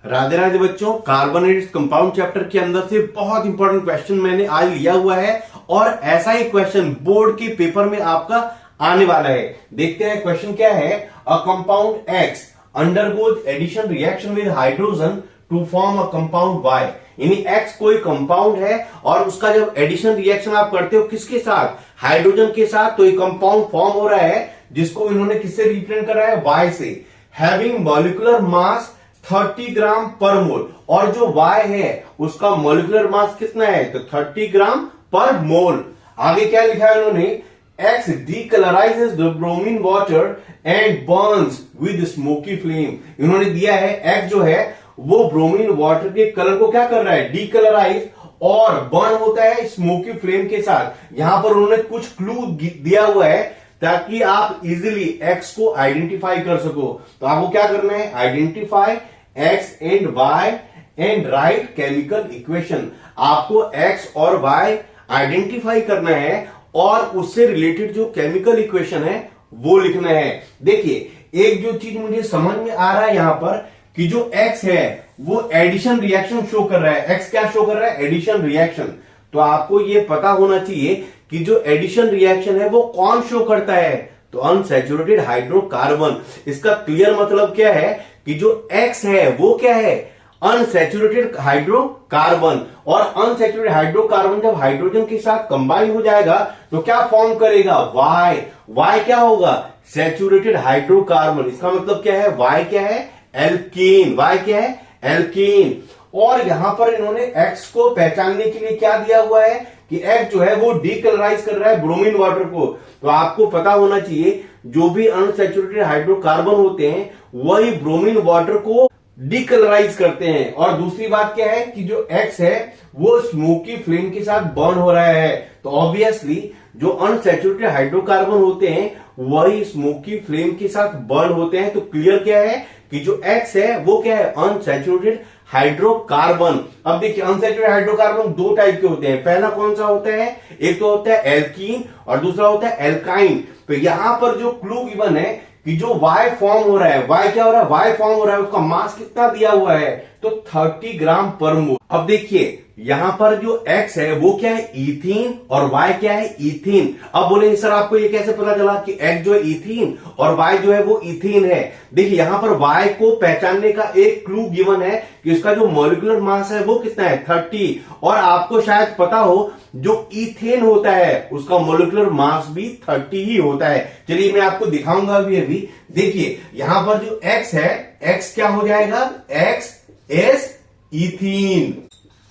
राधे राधे बच्चों, carbonated compound chapter के अंदर से बहुत इंपॉर्टेंट क्वेश्चन मैंने आज लिया हुआ है और ऐसा ही क्वेश्चन बोर्ड के पेपर में आपका आने वाला है। देखते हैं क्वेश्चन क्या है। A compound X undergoes addition reaction with hydrogen to form a compound Y. यानी एक्स कोई कंपाउंड है और उसका जब एडिशन रिएक्शन आप करते हो किसके साथ, हाइड्रोजन के साथ, तो ये कंपाउंड फॉर्म हो रहा है जिसको इन्होंने किससे रिप्रेजेंट करा है, वाई से। हैविंग मॉलिक्यूलर मास 30 ग्राम पर मोल, और जो Y है उसका मॉलिक्यूलर मास कितना है, तो 30 ग्राम पर मोल। आगे क्या लिखा है इन्होंने, X decolorizes the bromine water and burns with smoky flame। इन्होंने दिया है X जो है वो ब्रोमीन वाटर के कलर को क्या कर रहा है, डीकलराइज, और बर्न होता है स्मोकी फ्लेम के साथ। यहां पर उन्होंने कुछ क्लू दिया हुआ है ताकि आप इजीली एक्स को आइडेंटिफाई कर सको। तो आपको क्या करना है, identify X and Y and write chemical equation. आपको एक्स और वाई आइडेंटिफाई करना है और उससे रिलेटेड जो केमिकल इक्वेशन है वो लिखना है। देखिए, एक जो चीज मुझे समझ में आ रहा है यहां पर कि जो एक्स है वो एडिशन रिएक्शन शो कर रहा है। एक्स क्या शो कर रहा है, एडिशन रिएक्शन। तो आपको ये पता होना चाहिए कि जो एडिशन रिएक्शन है वो कौन शो करता है, तो अनसैचुरेटेड हाइड्रोकार्बन। इसका क्लियर मतलब क्या है कि जो एक्स है वो क्या है, अनसैचुरेटेड हाइड्रोकार्बन। और अनसैचुरेटेड हाइड्रोकार्बन जब हाइड्रोजन के साथ कंबाइन हो जाएगा तो क्या फॉर्म करेगा, वाई। वाई क्या होगा, सैचुरेटेड हाइड्रोकार्बन। इसका मतलब क्या है, वाई क्या है, एल्कीन। वाई क्या है, एल्कीन। और यहां पर इन्होंने एक्स को पहचानने के लिए क्या दिया हुआ है कि एक्स जो है वो डीकलराइज कर रहा है ब्रोमीन वाटर को। तो आपको पता होना चाहिए जो भी अनसैचुरेटेड हाइड्रोकार्बन होते हैं वही ब्रोमीन वाटर को डीकलराइज करते हैं। और दूसरी बात क्या है कि जो एक्स है वो स्मोकी फ्लेम के साथ बर्न हो रहा है। तो ऑब्वियसली जो अनसैचुरेटेड हाइड्रोकार्बन होते हैं वही स्मोकी फ्लेम के साथ बर्न होते हैं। तो क्लियर क्या है कि जो एक्स है वो क्या है, अनसैचुरेटेड हाइड्रोकार्बन। अब देखिए, अनसैचुरेटेड हाइड्रोकार्बन दो टाइप के होते हैं। पहला कौन सा होता है, एक तो होता है एल्कीन और दूसरा होता है एल्काइन। तो यहां पर जो क्लू गिवन है कि जो Y फॉर्म हो रहा है, Y क्या हो रहा है, Y फॉर्म हो रहा है, उसका मास कितना दिया हुआ है, तो 30 ग्राम पर मोल। अब देखिए यहां पर जो X है वो क्या है, इथीन, और Y क्या है, इथीन। अब बोलेंगे सर आपको ये कैसे पता चला कि X जो है इथीन और Y जो है वो इथीन है। देखिए यहां पर Y को पहचानने का एक क्लू गिवन है कि उसका जो मॉलिक्यूलर मास है वो कितना है, 30। और आपको शायद पता हो जो इथेन होता है उसका मॉलिक्यूलर मास भी 30 ही होता है। चलिए मैं आपको दिखाऊंगा भी अभी। देखिए यहां पर जो X है, X क्या हो जाएगा, X इज इथीन,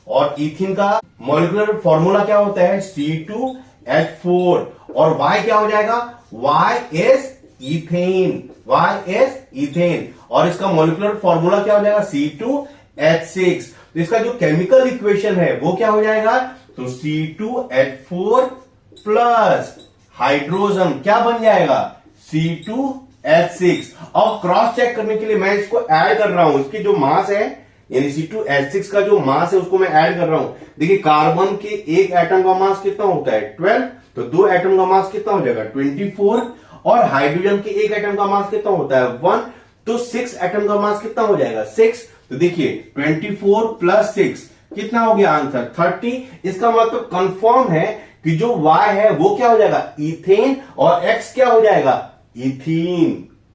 और इथीन का मॉलिक्यूलर फॉर्मूला क्या होता है, C2H4। और Y क्या हो जाएगा, Y is ethane, Y is ethane, और इसका मॉलिक्यूलर फॉर्मूला क्या हो जाएगा, C2H6। तो इसका जो केमिकल इक्वेशन है वो क्या हो जाएगा, तो C2H4 प्लस हाइड्रोजन क्या बन जाएगा, C2H6। अब क्रॉस चेक करने के लिए मैं इसको ऐड कर रहा हूं, इसकी जो मास है यानी C2H6 का जो मास है उसको मैं ऐड कर रहा हूं। देखिए कार्बन के एक एटम का मास कितना होता है, 12, तो दो एटम का मास कितना हो जाएगा, 24, और हाइड्रोजन के एक एटम का मास कितना होता है, 1, तो 6 एटम का मास कितना हो जाएगा, 6। तो देखिए 24 प्लस 6 कितना हो गया आंसर, 30। इसका मतलब कंफर्म है कि जो Y है वो क्या हो जाएगा, इथेन, और X क्या हो जाएगा, इथीन।